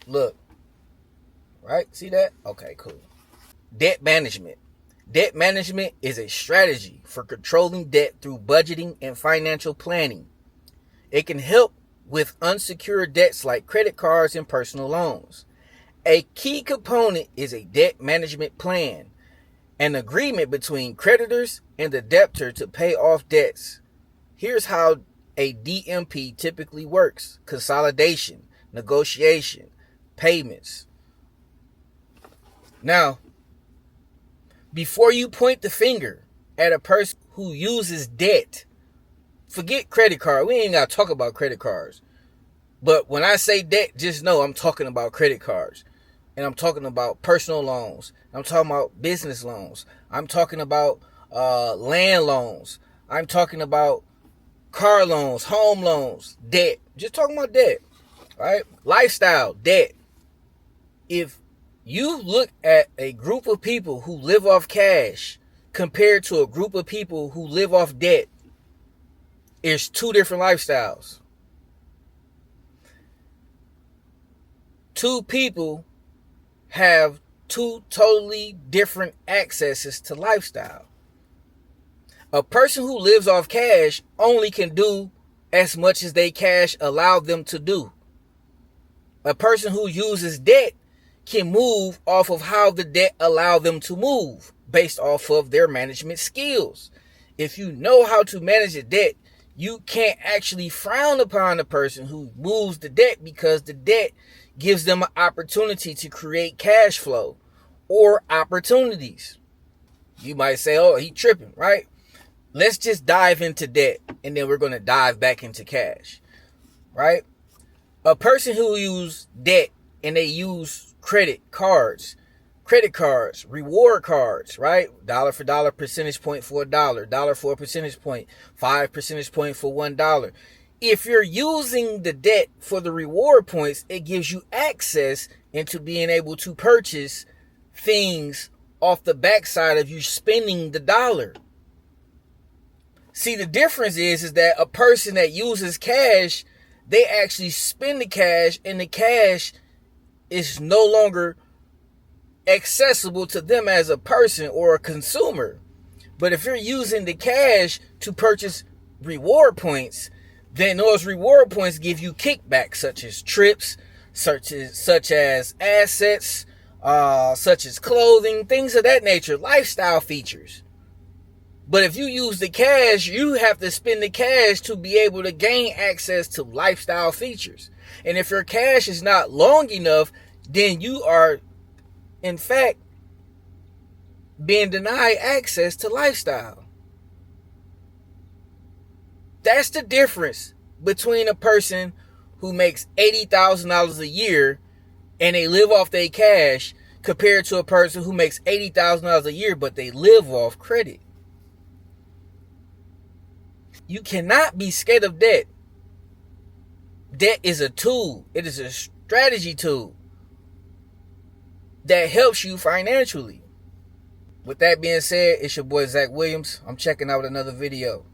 Look, right? See that? Okay, cool. Debt management. Debt management is a strategy for controlling debt through budgeting and financial planning. It can help with unsecured debts like credit cards and personal loans. A key component is a debt management plan, an agreement between creditors and the debtor to pay off debts. Here's how a DMP typically works: consolidation, negotiation, payments. Now, before you point the finger at a person who uses debt, forget credit card. We ain't got to talk about credit cards. But when I say debt, just know I'm talking about credit cards. And I'm talking about personal loans. I'm talking about business loans. I'm talking about land loans. I'm talking about car loans, home loans, debt. Just talking about debt, right? Lifestyle, debt. If you look at a group of people who live off cash compared to a group of people who live off debt, it's two different lifestyles. Two people have two totally different accesses to lifestyle. A person who lives off cash only can do as much as they cash allow them to do. A person who uses debt can move off of how the debt allow them to move based off of their management skills. If you know how to manage a debt, you can't actually frown upon the person who moves the debt, because the debt gives them an opportunity to create cash flow or opportunities. You might say, oh, he tripping, right? Let's just dive into debt, and then we're going to dive back into cash, right? A person who uses debt and they use credit cards, reward cards, right? Dollar for dollar, percentage point for $1, dollar for a percentage point, 5 percentage point for $1. If you're using the debt for the reward points, it gives you access into being able to purchase things off the backside of you spending the dollar. See, the difference is that a person that uses cash, they actually spend the cash, and the cash is no longer accessible to them as a person or a consumer. But if you're using the cash to purchase reward points, then those reward points give you kickbacks, such as trips, such as assets, such as clothing, things of that nature, lifestyle features. But if you use the cash, you have to spend the cash to be able to gain access to lifestyle features. And if your cash is not long enough, then you are, in fact, being denied access to lifestyle. That's the difference between a person who makes $80,000 a year and they live off their cash compared to a person who makes $80,000 a year but they live off credit. You cannot be scared of debt. Debt is a tool. It is a strategy tool that helps you financially. With that being said, it's your boy Zach Williams. I'm checking out another video.